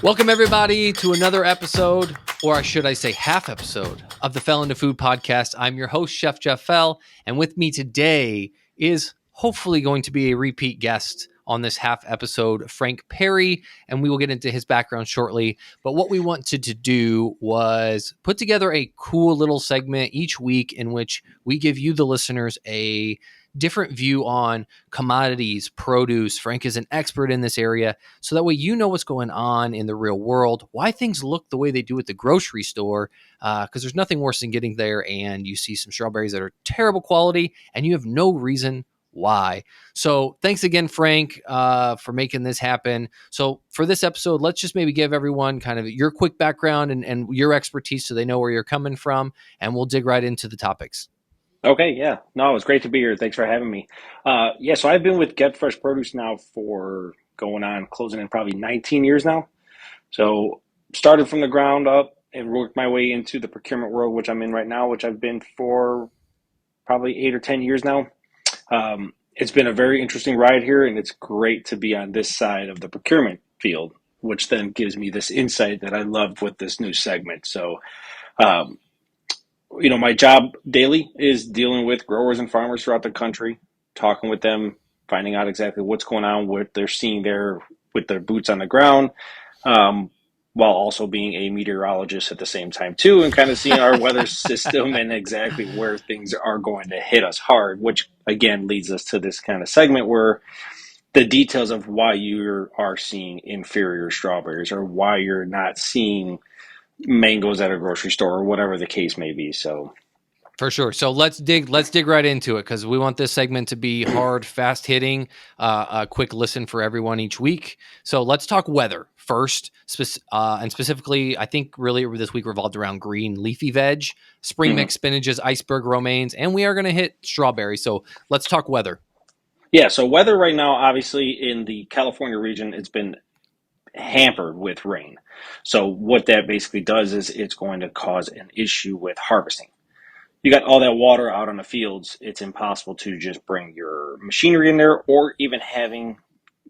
Welcome, everybody, to another episode, or should I say half episode, of the Fell into Food podcast. I'm your host, Chef Jeff Fell, and with me today is hopefully going to be a repeat guest on this half episode, Frank Perri, and we will get into his background shortly. But what we wanted to do was put together a cool little segment each week in which we give you, the listeners, a different view on commodities, produce. Frank is an expert in this area, so that way you know what's going on in the real world, why things look the way they do at the grocery store, because there's nothing worse than getting there and you see some strawberries that are terrible quality and you have no reason why. So thanks again, Frank, for making this happen. So for this episode, let's just maybe give everyone kind of your quick background and your expertise so they know where you're coming from, and we'll dig right into the topics. Okay, yeah. No, it's great to be here. Thanks for having me. So I've been with Get Fresh Produce now for closing in probably 19 years now. So started from the ground up and worked my way into the procurement world, which I'm in right now, which I've been for probably 8 or 10 years now. It's been a very interesting ride here, and it's great to be on this side of the procurement field, which then gives me this insight that I love with this new segment. So, um, my job daily is dealing with growers and farmers throughout the country, talking with them, finding out exactly what's going on, what they're seeing there with their boots on the ground, um, while also being a meteorologist at the same time too, and kind of seeing our weather system and exactly where things are going to hit us hard, which again leads us to this kind of segment where the details of why you are seeing inferior strawberries or why you're not seeing mangoes at a grocery store or whatever the case may be. So For sure. So let's dig right into it, because we want this segment to be hard, fast hitting, a quick listen for everyone each week. So let's talk weather first, and specifically, I think really this week revolved around green leafy veg, spring mhm. mix spinaches, iceberg romaines, and we are going to hit strawberries. So let's talk weather. Yeah, so weather right now, obviously in the California region, it's been hampered with rain. So what that basically does is it's going to cause an issue with harvesting. You got all that water out on the fields, it's impossible to just bring your machinery in there, or even having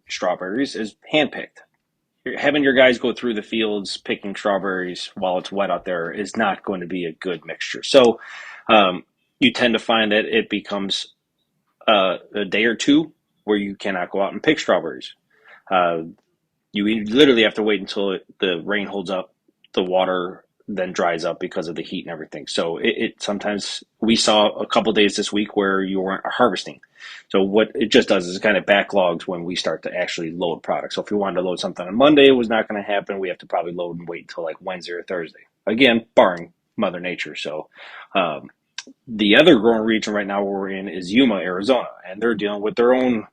strawberries is handpicked. Having your guys go through the fields picking strawberries while it's wet out there is not going to be a good mixture. So um, you tend to find that it becomes a day or two where you cannot go out and pick strawberries. Uh, you literally have to wait until the rain holds up, the water then dries up because of the heat and everything. So it sometimes we saw a couple days this week where you weren't harvesting. So what it just does is it kind of backlogs when we start to actually load products. So if we wanted to load something on Monday, it was not going to happen. We have to probably load and wait until like Wednesday or Thursday. Again, barring Mother Nature. So um, the other growing region right now where we're in is Yuma, Arizona, and they're dealing with their own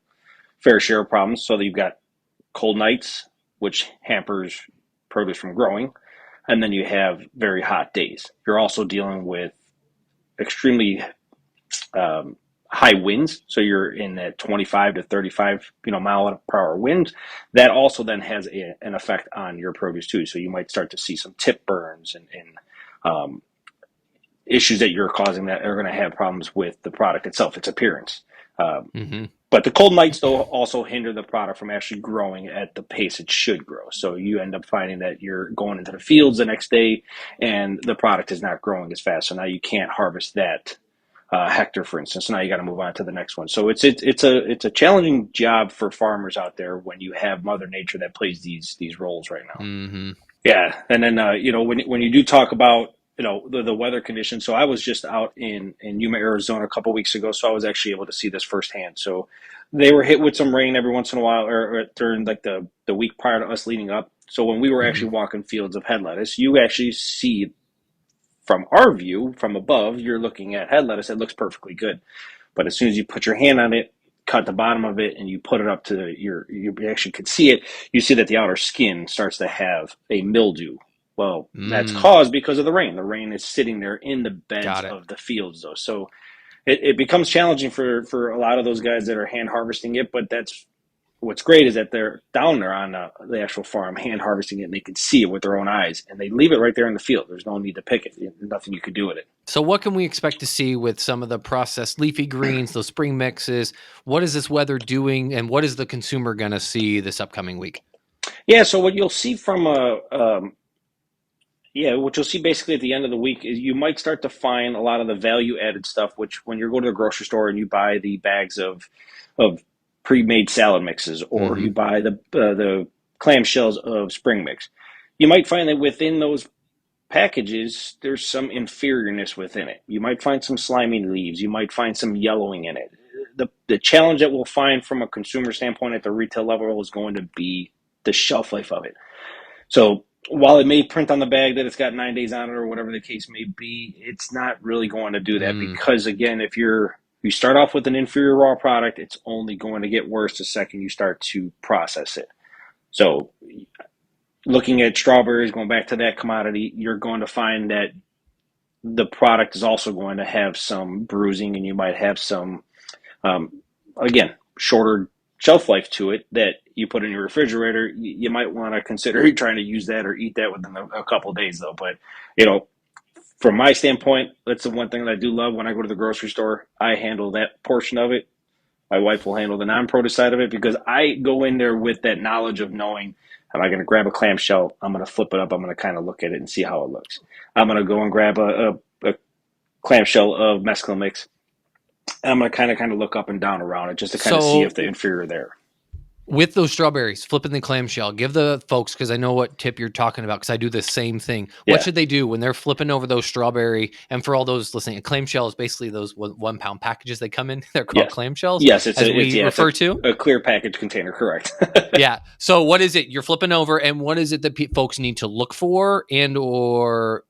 fair share of problems. So you've got cold nights, which hampers produce from growing, and then you have very hot days. You're also dealing with extremely um, high winds, so you're in that 25 to 35 mile per hour wind. That also then has an effect on your produce too. So you might start to see some tip burns and um, issues that you're causing that are going to have problems with the product itself, its appearance. Um, Mm-hmm. but the cold nights, though, also hinder the product from actually growing at the pace it should grow. So you end up finding that you're going into the fields the next day and the product is not growing as fast. So now you can't harvest that hectare, for instance. So now you got to move on to the next one. So it's a challenging job for farmers out there when you have Mother Nature that plays these roles right now. Mm-hmm. Yeah, and then when you do talk about the weather conditions, so I was just out in Yuma, Arizona a couple weeks ago, so I was actually able to see this firsthand. So they were hit with some rain every once in a while, or during like the week prior to us leading up. So when we were Mm-hmm. actually walking fields of head lettuce, you actually see from our view from above, you're looking at head lettuce. It looks perfectly good, but as soon as you put your hand on it, cut the bottom of it, and you put it up to you actually could see it. You see that the outer skin starts to have a mildew. Well, that's Mm, caused because of the rain. The rain is sitting there in the beds got it. of the fields, though. So it becomes challenging for a lot of those guys that are hand harvesting it. But that's what's great is that they're down there on the actual farm hand harvesting it, and they can see it with their own eyes, and they leave it right there in the field. There's no need to pick it. There's nothing you could do with it. So what can we expect to see with some of the processed leafy greens, those spring mixes? What is this weather doing, and what is the consumer going to see this upcoming week? Yeah, so what you'll see from what you'll see basically at the end of the week is you might start to find a lot of the value added stuff, which when you go to the grocery store and you buy the bags of pre-made salad mixes, or Mm-hmm. you buy the clamshells of spring mix, you might find that within those packages there's some inferiorness within it. You might find some slimy leaves, you might find some yellowing in it. The challenge that we'll find from a consumer standpoint at the retail level is going to be the shelf life of it. So while it may print on the bag that it's got 9 days on it or whatever the case may be, it's not really going to do that, Mm. because again, if you start off with an inferior raw product, it's only going to get worse the second you start to process it. So looking at strawberries, going back to that commodity, you're going to find that the product is also going to have some bruising, and you might have some, um, again, shorter shelf life to it that you put in your refrigerator. You might want to consider trying to use that or eat that within a couple of days, though. But you know, from my standpoint, that's the one thing that I do love when I go to the grocery store. I handle that portion of it. My wife will handle the non-produce side of it, because I go in there with that knowledge of knowing, am I going to grab a clamshell? I'm going to flip it up. I'm going to kind of look at it and see how it looks. I'm going to go and grab a clamshell of mesclun mix. And I'm going to kind of look up and down around it just to kind of see if the So inferior there. with those strawberries, flipping the clamshell, give the folks, because I know what tip you're talking about, because I do the same thing. What Yeah. should they do when they're flipping over those strawberry? And for all those listening, a clamshell is basically those 1 pound packages they come in. They're called Yes. clamshells, Yes. as we It's refer to. a clear package container. Correct. Yeah. So what is it you're flipping over, and what is it that folks need to look for, and or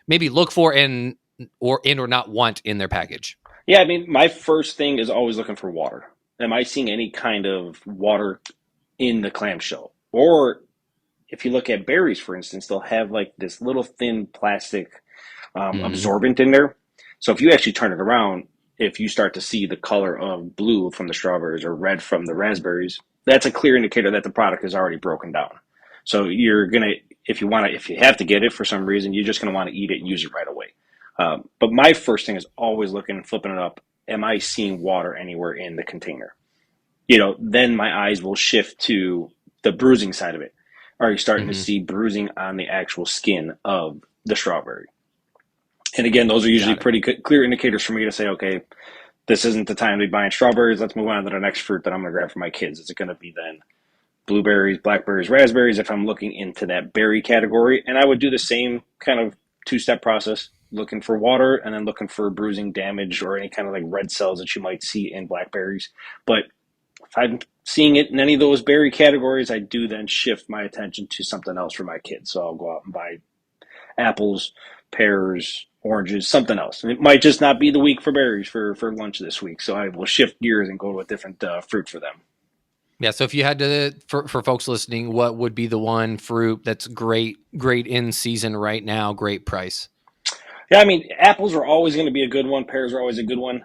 maybe look for and or not want in their package? Yeah. I mean, my first thing is always looking for water. Am I seeing any kind of water in the clamshell? Or if you look at berries, for instance, they'll have like this little thin plastic Mm-hmm. absorbent in there. So if you actually turn it around, if you start to see the color of blue from the strawberries or red from the raspberries, that's a clear indicator that the product is already broken down. So you're gonna, if you have to get it for some reason, you're just gonna want to eat it and use it right away. But my first thing is always looking, flipping it up. Am I seeing water anywhere in the container? Then my eyes will shift to the bruising side of it. Are you starting to Mm-hmm. see bruising on the actual skin of the strawberry? And again, those are usually Got it. pretty clear indicators for me to say, okay, this isn't the time to be buying strawberries. Let's move on to the next fruit that I'm going to grab for my kids. Is it going to be then blueberries, blackberries, raspberries, if I'm looking into that berry category? And I would do the same kind of two-step process, looking for water and then looking for bruising, damage, or any kind of like red cells that you might see in blackberries. But if I'm seeing it in any of those berry categories, I do then shift my attention to something else for my kids. So I'll go out and buy apples, pears, oranges, something else. And it might just not be the week for berries for lunch this week. So I will shift gears and go to a different fruit for them. Yeah. So if you had to, for folks listening, what would be the one fruit that's great in season right now, great price? Yeah, I mean, apples are always going to be a good one. Pears are always a good one.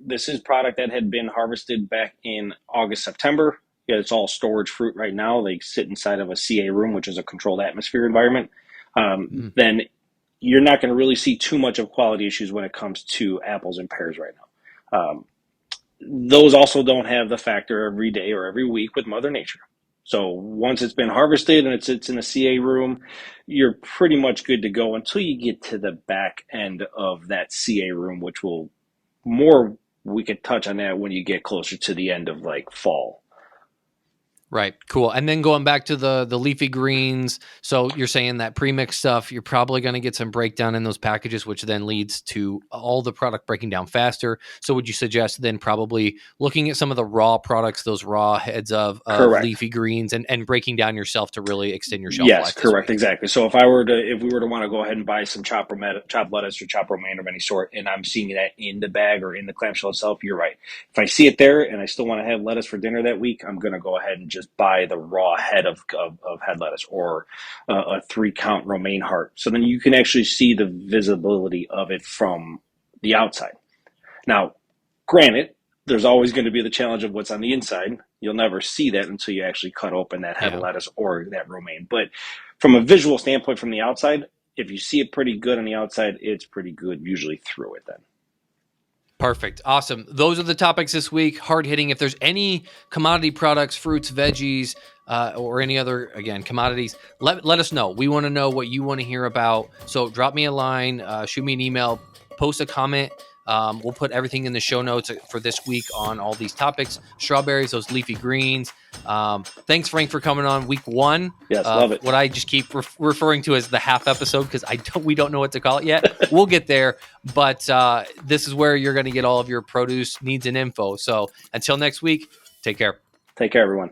This is product that had been harvested back in August, September. Yeah, it's all storage fruit right now. They sit inside of a CA room, which is a controlled atmosphere environment. Mm. Then you're not going to really see too much of quality issues when it comes to apples and pears right now. Those also don't have the factor every day or every week with Mother Nature. So once it's been harvested and it sits in the CA room, you're pretty much good to go until you get to the back end of that CA room, which will more, we could touch on that when you get closer to the end of like fall. Right. Cool. And then going back to the leafy greens. So you're saying that premix stuff, you're probably going to get some breakdown in those packages, which then leads to all the product breaking down faster. So would you suggest then probably looking at some of the raw products, those raw heads of Correct. leafy greens, and breaking down yourself to really extend your shelf Yes, life this correct, week? exactly. So if we were to want to go ahead and buy some chopped lettuce or chopped romaine of any sort, and I'm seeing that in the bag or in the clamshell itself, you're right. If I see it there and I still want to have lettuce for dinner that week, I'm going to go ahead and just buy the raw head of head lettuce, or a 3 count romaine heart. So then you can actually see the visibility of it from the outside. Now, granted, there's always going to be the challenge of what's on the inside. You'll never see that until you actually cut open that head of Yeah. lettuce or that romaine. But from a visual standpoint, from the outside, if you see it pretty good on the outside, it's pretty good usually through it then. Perfect. Awesome. Those are the topics this week. Hard hitting. If there's any commodity products, fruits, veggies, or any other, again, commodities, let us know. We want to know what you want to hear about. So drop me a line, shoot me an email, post a comment. We'll put everything in the show notes for this week on all these topics. Strawberries, those leafy greens. Thanks, Frank, for coming on week one. Yes, love it. What I just keep referring to as the half episode because we don't know what to call it yet. We'll get there, but this is where you're going to get all of your produce needs and info. So until next week, take care. Take care, everyone.